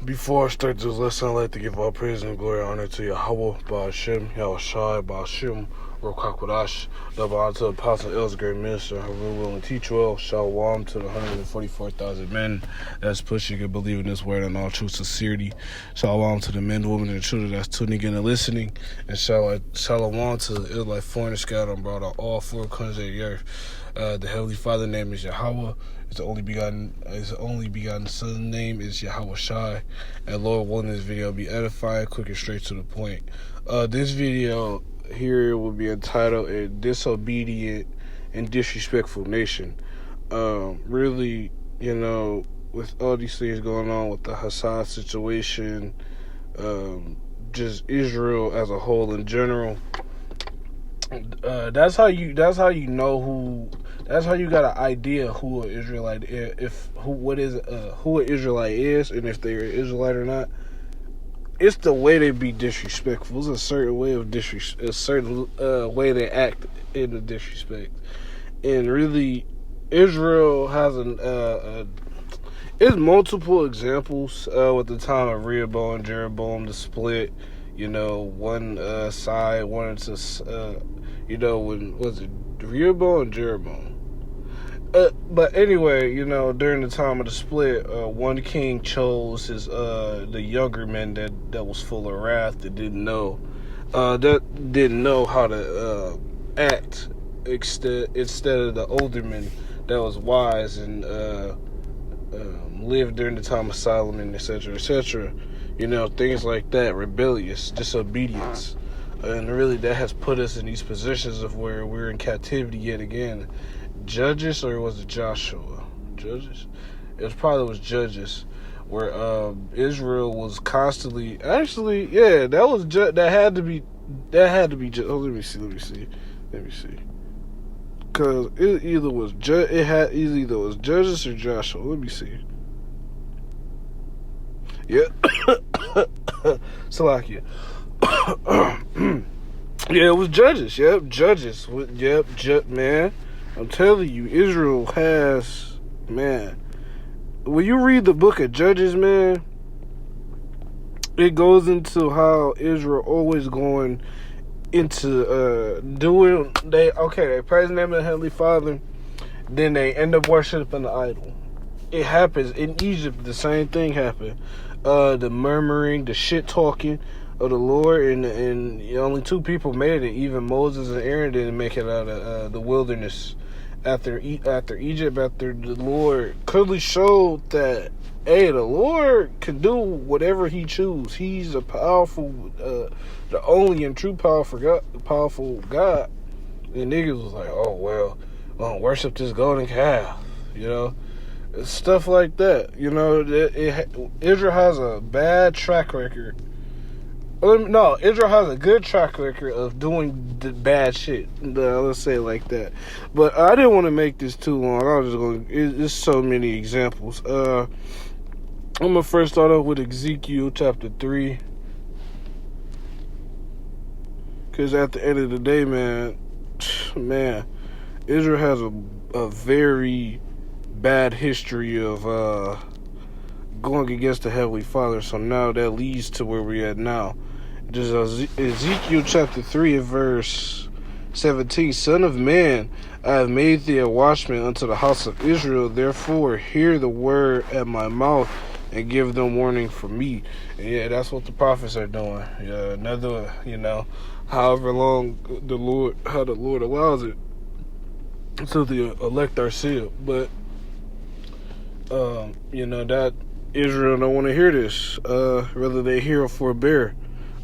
Before I start this lesson, I'd like to give all praise and glory and honor to Yahweh, Ba'ashem, Yahushai, Ba'ashem, Rokakwadash, double honor to the Apostle Els, great minister, who will and teach well, Shalom to the 144,000 men that's pushing and believing this word in all true sincerity. Shalom to the men, women, and children that's tuning in and listening. And shalom to the Israelite foreigners scattered and brought out all four corners of the earth. The Heavenly Father's name is Yahweh. His only begotten Son's name is Yahushai. And Lord willing, this video will be edifying, quick and straight to the point. This video here will be entitled "A Disobedient and Disrespectful Nation." Really, with all these things going on with the Hassad situation, just Israel as a whole in general. That's how you got an idea who an Israelite is, who an Israelite is, and if they're an Israelite or not. It's the way they be disrespectful. It's a certain way of a certain way they act in the disrespect. And really, Israel has it's multiple examples with the time of Rehoboam and Jeroboam, the split. One side wanted to, when was it Rehoboam and Jeroboam? But anyway, during the time of the split, one king chose the younger man that was full of wrath, that didn't know how to act instead of the older man that was wise and lived during the time of Solomon, etc., etc. Things like that, rebellious, disobedience. And really that has put us in these positions of where we're in captivity yet again. Judges, or was it Joshua? Judges? It was Judges, where Israel was constantly. Actually, yeah, that had to be. Oh, let me see. Because it either was Judges or Joshua. Let me see. Yeah, Salakia. Yeah, it was Judges. Yep, Judges. Yep, man. I'm telling you, Israel has, man, when you read the book of Judges, man, it goes into how Israel always going into they praise the name of the Heavenly Father, then they end up worshiping the idol. It happens in Egypt. The same thing happened. The murmuring, the shit talking of the Lord, and only two people made it. Even Moses and Aaron didn't make it out of the wilderness after Egypt. After the Lord clearly showed that, hey, the Lord can do whatever He chooses. He's a powerful, the only and true powerful God. And niggas was like, oh well, worship this golden calf, stuff like that. Israel has a bad track record. No, Israel has a good track record of doing the bad shit. Let's say it like that. But I didn't want to make this too long. I was just going. There's so many examples. I'm gonna first start off with Ezekiel chapter 3, because at the end of the day, man, Israel has a very bad history of going against the Heavenly Father. So now that leads to where we're at now. Just Ezekiel chapter 3 and verse 17. Son of man, I have made thee a watchman unto the house of Israel. Therefore, hear the word at my mouth and give them warning from me. And yeah, that's what the prophets are doing. Yeah, another, however long the Lord allows it, until the elect are sealed. But that Israel don't want to hear this. Whether they hear or forbear.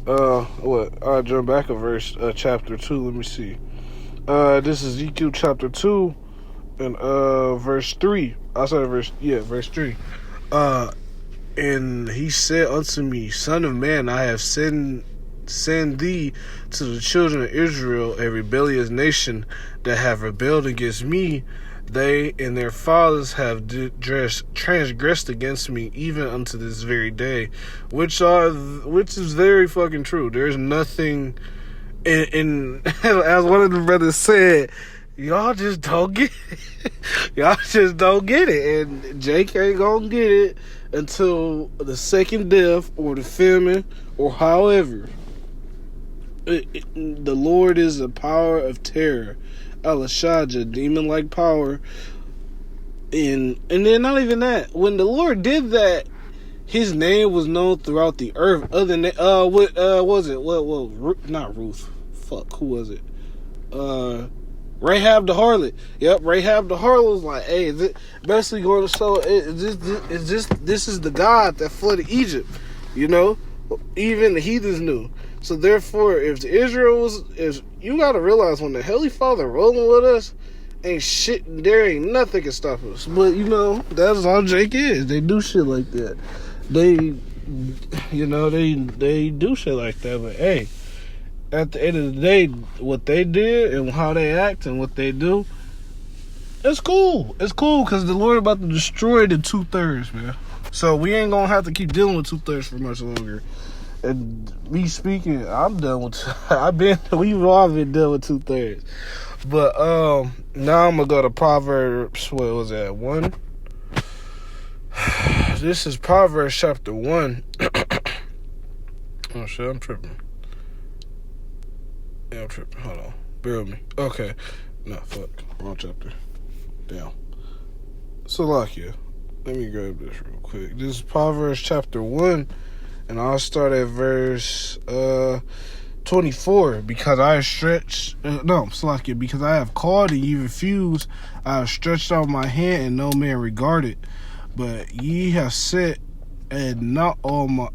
I'll jump back a verse, chapter 2. Let me see. This is Ezekiel chapter 2 and verse 3. Verse 3. And he said unto me, Son of man, I have send thee to the children of Israel, a rebellious nation that have rebelled against me. They and their fathers have transgressed against me, even unto this very day, which is very fucking true. There's nothing, in as one of the brothers said, Y'all just don't get it. Y'all just don't get it. And Jake ain't gonna get it until the second death or the famine or however. The Lord is the power of terror. Alashadja, demon-like power. And then not even that. When the Lord did that, his name was known throughout the earth. Other than what was it? What not Ruth. Fuck, who was it? Rahab the harlot. Yep, Rahab the harlot was like, hey, is it basically going to show this is the God that flooded Egypt, you know? Even the heathens knew. So therefore, if you gotta realize when the Heavenly Father rolling with us, ain't shit, there ain't nothing can stop us. But you know, that's all Jake is. They do shit like that. They do shit like that. But hey, at the end of the day, what they did and how they act and what they do, it's cool. It's cool because the Lord about to destroy the 2/3, man. So we ain't gonna have to keep dealing with 2/3 for much longer. And me speaking, I'm done with. We've all been done with 2/3. But now I'm gonna go to Proverbs. What was that? 1. This is Proverbs chapter 1. Oh shit, I'm tripping. Yeah, I'm tripping. Hold on. Bear with me. Okay. No, fuck. Wrong chapter. Damn. Salakia. Let me grab this real quick. This is Proverbs chapter 1. And I'll start at verse 24. Because I have stretched... Salakia. Because I have called and ye refused. I have stretched out my hand and no man regarded. But ye have said, and not all my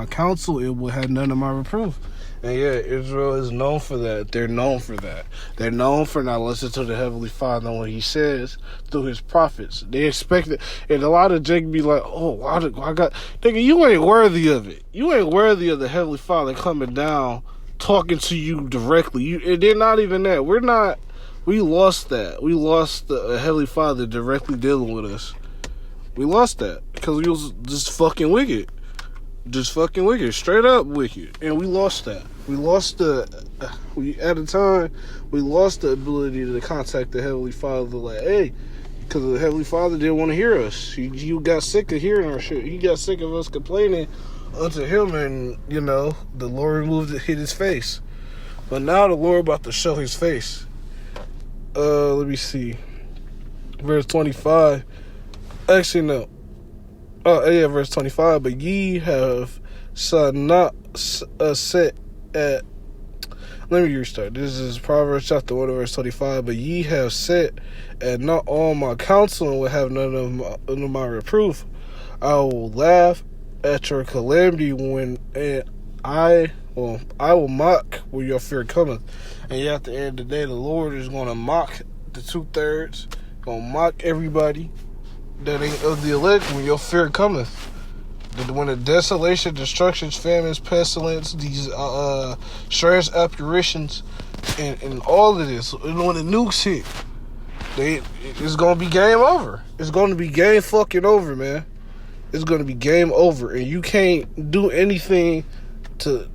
counsel, it will have none of my reproof. And yeah, Israel is known for that. They're known for that. They're known for not listening to the Heavenly Father and what He says through His prophets. They expect it. And a lot of Jake be like, oh, why God? Nigga, you ain't worthy of it. You ain't worthy of the Heavenly Father coming down, talking to you directly. And they're not even that. We lost that. We lost the Heavenly Father directly dealing with us. We lost that because we was just fucking wicked. Just fucking wicked. Straight up wicked. And we lost that. We lost at a time, we lost the ability to contact the Heavenly Father like, hey, because the Heavenly Father didn't want to hear us. He got sick of hearing our shit. He got sick of us complaining unto Him, and, you know, the Lord removed it, hid His face. But now the Lord about to show His face. Let me see. Verse 25. Actually, no. Oh, yeah, verse 25. But ye have not set at... Let me restart. This is Proverbs chapter 1, verse 25. But ye have set at not all my counsel and will have none of my reproof. I will laugh at your calamity I will mock when your fear cometh. And yet at the end of the day, the Lord is going to mock the 2/3, going to mock everybody that ain't of the elect when your fear cometh. When the desolation, destructions, famines, pestilence, these strange apparitions, and all of this, and when the nukes hit, it's going to be game over. It's going to be game fucking over, man. It's going to be game over, and you can't do anything to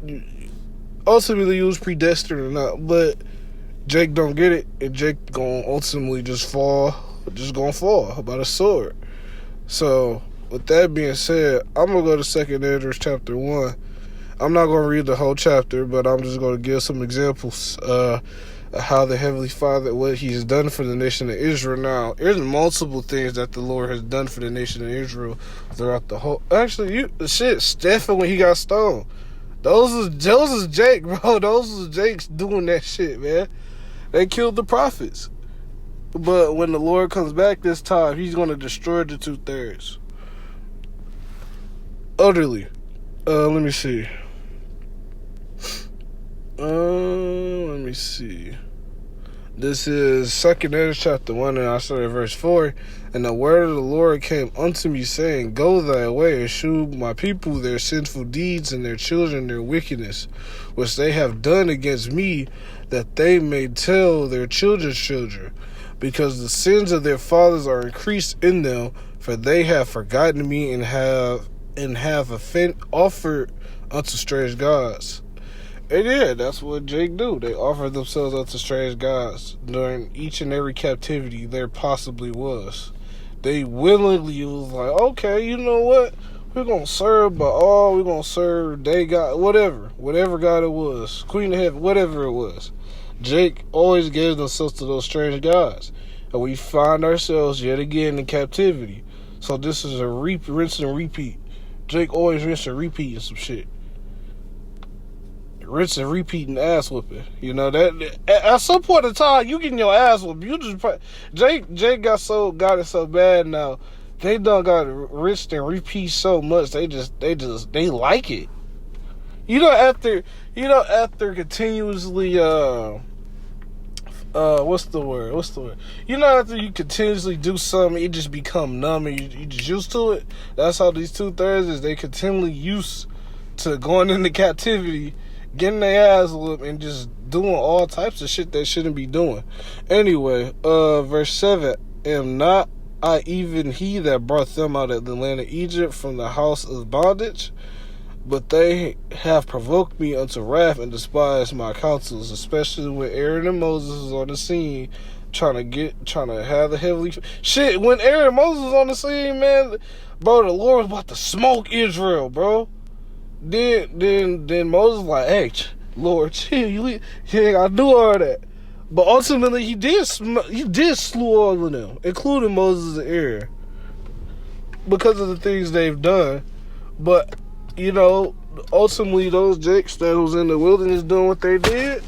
ultimately use predestined or not. But Jake don't get it, and Jake gonna ultimately just fall by the sword. So with that being said, I'm gonna go to 2 Ezra chapter 1. I'm not gonna read the whole chapter, but I'm just gonna give some examples of how the Heavenly Father, what He's done for the nation of Israel. Now, there's multiple things that the Lord has done for the nation of Israel throughout the whole. Actually, Stephen when he got stoned. Those is Jake, bro. Those is Jake's doing that shit, man. They killed the prophets. But when the Lord comes back this time, He's going to destroy the 2/3. Utterly. Let me see. This is 2 Ezra chapter 1, and I started at verse 4. And the word of the Lord came unto me, saying, Go thy way, and shew my people their sinful deeds, and their children their wickedness, which they have done against me, that they may tell their children's children, because the sins of their fathers are increased in them, for they have forgotten me, and have offered unto strange gods. And yeah, that's what Jake do. They offer themselves up to strange gods during each and every captivity there possibly was. They willingly was like, okay, you know what? We're gonna serve Baal. We're gonna serve day God, whatever God it was, Queen of Heaven, whatever it was. Jake always gave themselves to those strange gods, and we find ourselves yet again in captivity. So this is a rinse and repeat. Jake always rinse and repeating some shit. Rinse and repeating ass whooping. You know that at some point in time you getting your ass whooped. You just Jake got it so bad now. They done got rinsed and repeat so much. They like it. After continuously what's the word? After you continuously do something, it just become numb and you just used to it. That's how these 2 Thursdays, they continually used to going into captivity, getting their ass whooped, and just doing all types of shit they shouldn't be doing. Anyway, verse 7, am not I even he that brought them out of the land of Egypt from the house of bondage? But they have provoked me unto wrath and despised my counsels, especially when Aaron and Moses was on the scene trying to have the heavenly shit. When Aaron and Moses was on the scene, man, bro, the Lord was about to smoke Israel, bro. Then Moses was like, hey, Lord, chill, you ain't gotta do all that. But ultimately, he did slew all of them, including Moses and Aaron, because of the things they've done. But ultimately, those jakes that was in the wilderness doing what they did,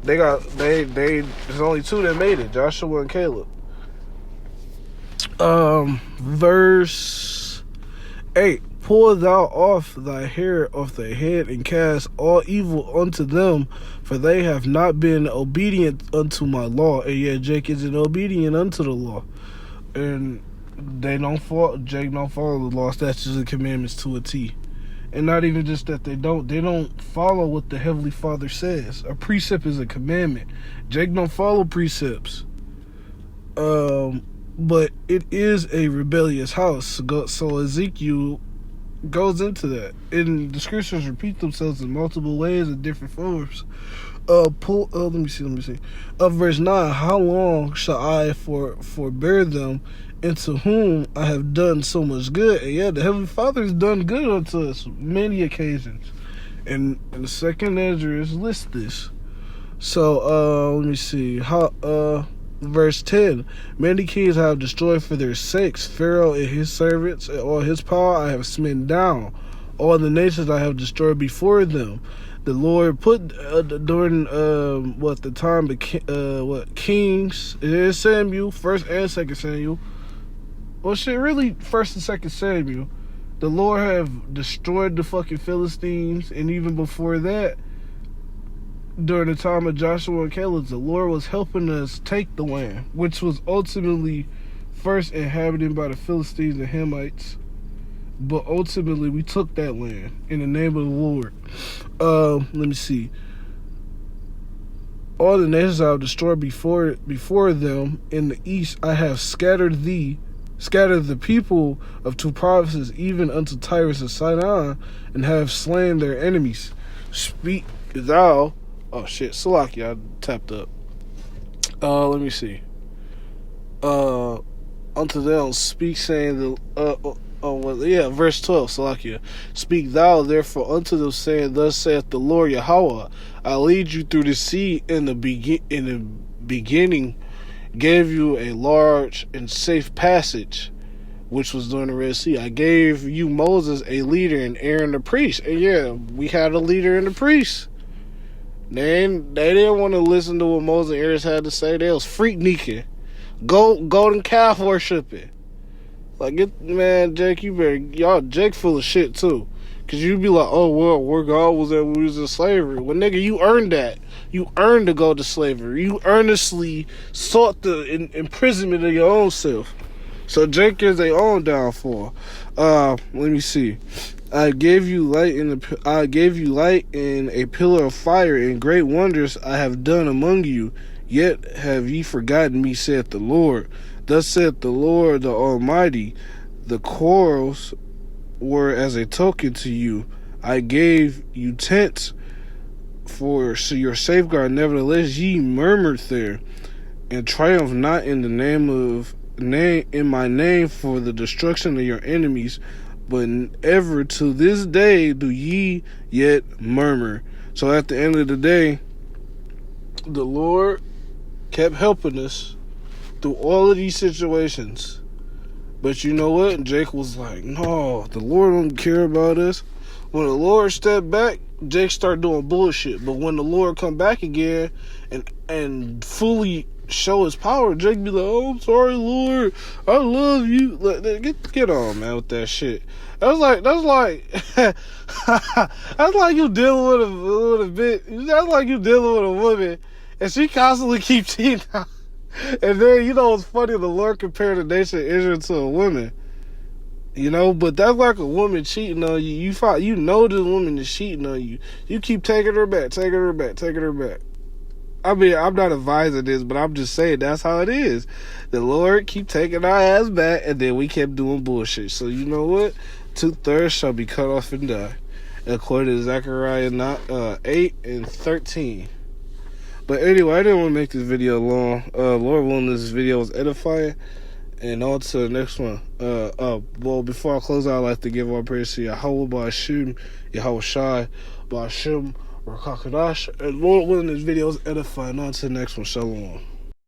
there's only 2 that made it, Joshua and Caleb. Verse 8, pull thou off thy hair off thy head, and cast all evil unto them, for they have not been obedient unto my law. And yet Jake isn't obedient unto the law. And Jake don't follow the law, statutes, and commandments to a T. And not even just that they don't follow what the Heavenly Father says. A precept is a commandment. Jake don't follow precepts. But it is a rebellious house. So Ezekiel goes into that. And the scriptures repeat themselves in multiple ways in different forms. Let me see. Verse 9, how long shall I forbear them, into whom I have done so much good? And yeah, the Heavenly Father has done good unto us many occasions. And the second Esdras lists this. So let me see. Verse 10, many kings I have destroyed for their sakes, Pharaoh and his servants, and all his power I have smitten down. All the nations I have destroyed before them. The Lord put during the time of Kings, it is Samuel, 1st and 2nd Samuel. Well, shit, really 1st and 2nd Samuel. The Lord have destroyed the fucking Philistines, and even before that, during the time of Joshua and Caleb, the Lord was helping us take the land, which was ultimately first inhabited by the Philistines and Hamites. But ultimately, we took that land in the name of the Lord. Let me see. All the nations I have destroyed before them in the east, I have scattered the people of 2 provinces, even unto Tyrus and Sidon, and have slain their enemies. Speak thou. Oh shit, Salakia, I tapped up. Let me see. Unto them speak, saying verse 12, Salakia. Speak thou therefore unto them, saying, thus saith the Lord Yahweh, I lead you through the sea in the beginning, gave you a large and safe passage, which was during the Red Sea. I gave you Moses a leader and Aaron the priest. And yeah, we had a leader and a priest. They didn't want to listen to what Moses and Aaron had to say. They was freakniking, golden calf worshiping. Like, man, Jake, Jake full of shit too. Cause you'd be like, oh well, where God was at when we was in slavery. Well, nigga, you earned that. You earned to go to slavery. You earnestly sought the imprisonment of your own self. So Jake is their own downfall. Let me see. I gave you light and a pillar of fire, and great wonders I have done among you. Yet have ye forgotten me, saith the Lord. Thus saith the Lord the Almighty, the quarrels were as a token to you. I gave you tents For so your safeguard, nevertheless, ye murmured there, and triumph not in the in my name for the destruction of your enemies, but ever to this day do ye yet murmur. So at the end of the day, the Lord kept helping us through all of these situations. But you know what? Jake was like, no, the Lord don't care about us. When the Lord stepped back, Jake started doing bullshit. But when the Lord come back again and fully show his power, Jake be like, oh, I'm sorry, Lord, I love you. Like, get on, man, with that shit. That's like that's like you dealing with a bit. That's like you dealing with a woman, and she constantly keeps cheating. And then, you know, it's funny, the Lord compared the nation of Israel to a woman. You know, but that's like a woman cheating on you. You know this woman is cheating on you. You keep taking her back. I mean, I'm not advising this, but I'm just saying that's how it is. The Lord keep taking our ass back, and then we kept doing bullshit. So you know what? 2/3 shall be cut off and die, according to Zechariah 8:13. But anyway, I didn't want to make this video long. Lord willing, this video was edifying. And on to the next one. Well, before I close out, I'd like to give all praise to Yahweh Ba'Hashem, Yahweh Shai, Ba'Hashem, Rakakadash. And Lord willing, this video was edifying. On to the next one. Shalom.